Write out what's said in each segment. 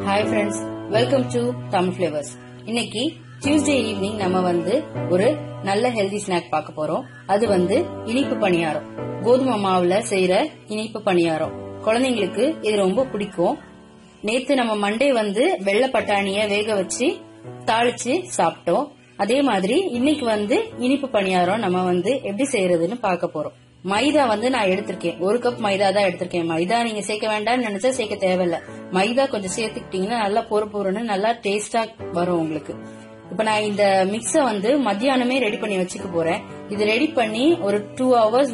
Hi friends, welcome to Tamil Flavors. இன்னைக்கு Tuesday evening நம்ம ஒரு நல்ல ஹெல்தி ஸ்நாக் பார்க்க போறோம். அது இனிப்பு பணியாரம். கோதுமை மாவுல செய்யற இனிப்பு பணியாரம். குழந்தைங்களுக்கு இது ரொம்ப பிடிக்கும். நேத்து நம்ம மண்டே வெள்ளை பட்டாணிய வேக வச்சு தாளிச்சு சாப்பிட்டோம். அதே மாதிரி இன்னைக்கு இனிப்பு பணியாரம் நம்ம எப்படி செய்யறதுன்னு பார்க்க போறோம். மைதா நான் எடுத்திருக்கேன். 1 கப் மைதா தான் எடுத்திருக்கேன். மைதா நீங்க சேர்க்க வேண்டாம்னு நினைச்சா சேர்க்க தேவையில்ல. மைதா கொஞ்சம் சேர்த்துக்கிட்டீங்கன்னா நல்லா பொறுன்னு நல்லா டேஸ்டா வரும் உங்களுக்கு. இப்ப நான் இந்த மிக்ஸ மத்தியானமே ரெடி பண்ணி வச்சுக்க போறேன். இது ரெடி பண்ணி ஒரு 2 hours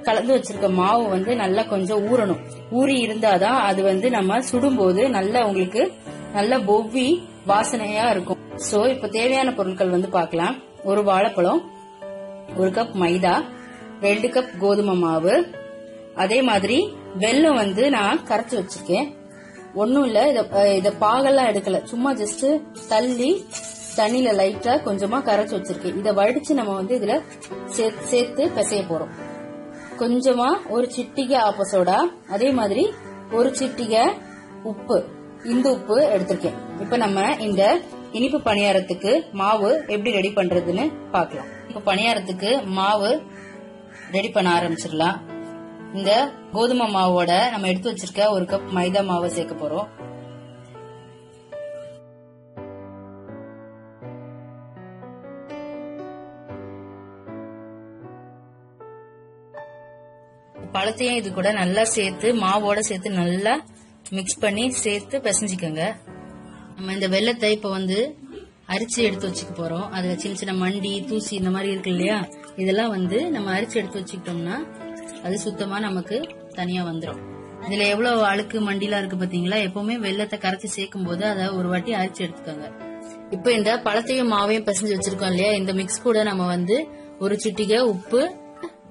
கலந்து வச்சிருக்க மாவு நல்லா கொஞ்சம் ஊறணும். ஊறி இருந்தாதான் அது நம்ம சுடும்போது நல்லா உங்களுக்கு நல்லா பொவ்வி வாசனையா இருக்கும். சோ இப்ப தேவையான பொருட்கள் பார்க்கலாம். ஒரு வாழைப்பழம், 1 கப் மைதா, 2 கப் கோதுமை மாவு, அதே மாதிரி வெல்லம் நான் கரைச்சு வச்சிருக்கேன். ஒன்னும் இல்ல, இத பாகெல்லாம் எடுக்கல, சும்மா ஜஸ்ட் தள்ளி தண்ணியில லைட்டா கொஞ்சமா கரைச்சு வச்சிருக்கேன். இத வடிச்சு நம்ம இதுல சேர்த்து பிசைய போறோம். கொஞ்சமா ஒரு சிட்டிகை ஆப்ப சோடா, அதே மாதிரி ஒரு சிட்டிகை உப்பு, இந்த உப்பு எடுத்திருக்கேன். இப்ப நம்ம இந்த இனிப்பு பணியாரத்துக்கு மாவு எப்படி ரெடி பண்றதுன்னு பாக்கலாம். இப்ப பணியாரத்துக்கு மாவு ரெடி பண்ண ஆரம்பிச்சிடலாம். இந்த கோதுமை மாவோட நம்ம எடுத்து வச்சிருக்க 1 கப் மைதா மாவை சேர்க்க போறோம். பழத்தையும் இது கூட நல்லா சேர்த்து மாவோட சேர்த்து நல்லா மிக்ஸ் பண்ணி சேர்த்து பிசைஞ்சுக்கோங்க. நம்ம இந்த வெல்லத்தை இப்ப அரிச்சு எடுத்து வச்சுக்க போறோம். அதுல சின்ன சின்ன மண்டி தூசி இந்த மாதிரி இருக்கு இல்லையா, இதெல்லாம் நம்ம அரிச்சு எடுத்து வச்சுக்கிட்டோம்னா அது சுத்தமா நமக்கு தனியா வந்துடும். இதுல எவ்வளவு அழுக்கு மண்டிலாம் இருக்கு பாத்தீங்களா. எப்பவுமே வெல்லத்தை கரைச்சி சேர்க்கும் போது அதை ஒரு வாட்டி அரிச்சு எடுத்துக்கோங்க. இப்ப இந்த பழத்தையும் மாவையும் பிசைஞ்சு வச்சிருக்கோம் இல்லையா, இந்த மிக்ஸ் கூட நம்ம ஒரு சிட்டிகை உப்பு,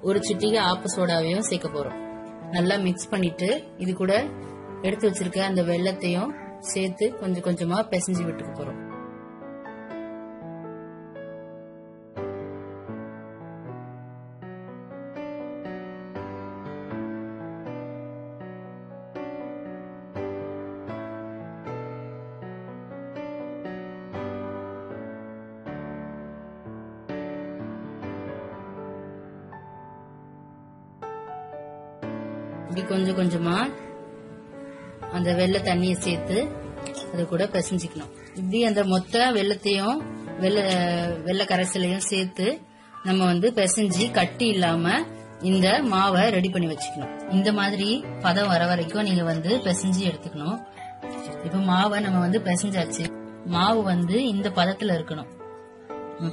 ஒரு சிட்டிகை ஆப்ப சோடாவையும் சேர்க்க போறோம். நல்லா மிக்ஸ் பண்ணிட்டு இது கூட எடுத்து வச்சிருக்க அந்த வெல்லத்தையும் சேர்த்து கொஞ்சம் கொஞ்சமா பிசைஞ்சு விட்டுக்க போறோம். இப்படி கொஞ்சம் கொஞ்சமா அந்த வெள்ளை தண்ணியை சேர்த்து அது கூட பிசைஞ்சிக்கணும். இப்படி அந்த மொத்த வெள்ளத்தையும் வெள்ளை கரைசலையும் சேர்த்து நம்ம பிசைஞ்சு கட்டி இல்லாம இந்த மாவை ரெடி பண்ணி வச்சுக்கணும். இந்த மாதிரி பதம் வர வரைக்கும் நீங்க பிசைஞ்சு எடுத்துக்கணும். இப்ப மாவை நம்ம பிசைஞ்சாச்சு. மாவு இந்த பதத்துல இருக்கணும்.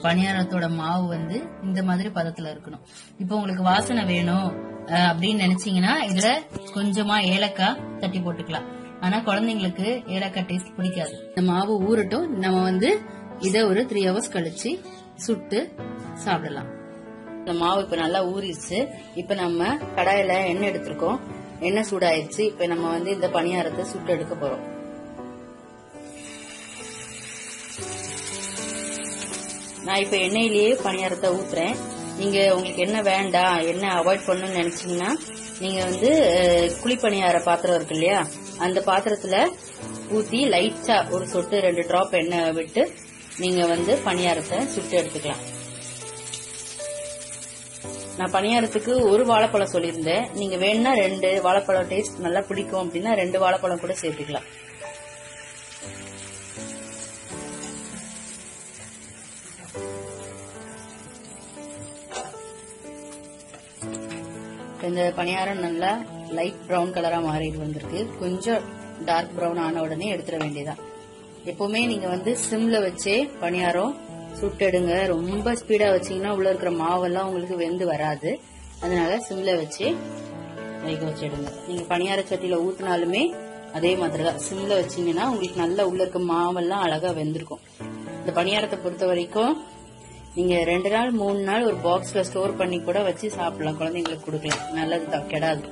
பணியாரத்தோட மாவு இந்த மாதிரி பதத்துல இருக்கணும். இப்ப உங்களுக்கு வாசனை வேணும் அப்படின்னு நினைச்சீங்கன்னா இதுல கொஞ்சமா ஏலக்காய் தட்டி போட்டுக்கலாம். ஆனா குழந்தைங்களுக்கு ஏலக்காய் டேஸ்ட் பிடிக்காது. இந்த மாவு ஊறட்டும். நம்ம இத ஒரு 3 hours கழிச்சு சுட்டு சாப்பிடலாம். இந்த மாவு இப்ப நல்லா ஊறிடுச்சு. இப்ப நம்ம கடாயில எண்ணெய் எடுத்திருக்கோம். எண்ணெய் சூடாயிருச்சு. இப்ப நம்ம இந்த பணியாரத்தை சுட்டு எடுக்க போறோம். நான் இப்ப எண்ணெயிலேயே பணியாரத்தை ஊத்துறேன். நீங்க உங்களுக்கு என்ன வேண்டாம், என்ன அவாய்ட் பண்ணணும்னு நினைச்சீங்கன்னா நீங்க குழிப்பணியார பாத்திரம் இருக்கு இல்லையா, அந்த பாத்திரத்துல ஊத்தி லைட்டா ஒரு சொட்டு 2 டிராப் எண்ணெய் விட்டு நீங்க பணியாரத்தை சுட்டு எடுத்துக்கலாம். நான் பணியாரத்துக்கு 1 வாழைப்பழம் சொல்லியிருந்தேன். நீங்க வேணும்னா 2 வாழைப்பழம் டேஸ்ட் நல்லா பிடிக்கும் அப்படின்னா 2 வாழைப்பழம் கூட சேர்த்துக்கலாம். இந்த பணியாரம் நல்லா லைட் பிரவுன் கலரா மாறி வந்திருக்கு. கொஞ்சம் டார்க் பிரவுன் ஆன உடனே எடுத்துட வேண்டியதான். எப்பவுமே நீங்க சிம்ல வச்சே பணியாரம் சுட்டெடுங்க. ரொம்ப ஸ்பீடா வச்சீங்கன்னா உள்ள இருக்கிற மாவெல்லாம் உங்களுக்கு வெந்து வராது. அதனால சிம்ல வச்சு வேக வச்சிடுங்க. நீங்க பணியார சட்டியில ஊத்தினாலுமே அதே மாதிரிதான் சிம்ல வச்சீங்கன்னா உங்களுக்கு நல்லா உள்ள இருக்க மாவெல்லாம் அழகா வெந்திருக்கும். இந்த பணியாரத்தை பொறுத்த வரைக்கும் நீங்க 2 நாள் 3 நாள் ஒரு பாக்ஸ்ல ஸ்டோர் பண்ணி கூட வச்சு சாப்பிடலாம். குழந்தைங்களுக்கு கொடுக்கலாம். நல்லதுதான், கெடாது.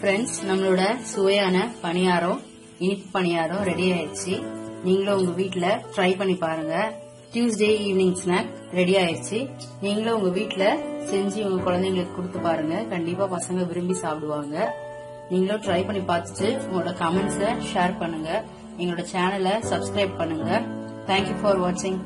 ஃப்ரெண்ட்ஸ், நம்மளோட சுவையான பணியாரம், இனிப்பு பணியாரம் ரெடி ஆயிடுச்சு. நீங்களும் உங்க வீட்ல ட்ரை பண்ணி பாருங்க. டியூஸ்டே ஈவினிங் ஸ்நாக் ரெடி ஆயிடுச்சு. நீங்களும் உங்க வீட்ல செஞ்சு உங்க குழந்தைங்களுக்கு கொடுத்து பாருங்க. கண்டிப்பா பசங்க விரும்பி சாப்பிடுவாங்க. நீங்களும் ட்ரை பண்ணி பார்த்துட்டு உங்களோட கமெண்ட்ஸை ஷேர் பண்ணுங்க. எங்களோட சேனலை சப்ஸ்கிரைப் பண்ணுங்க. தேங்க்யூ ஃபார் வாட்சிங்.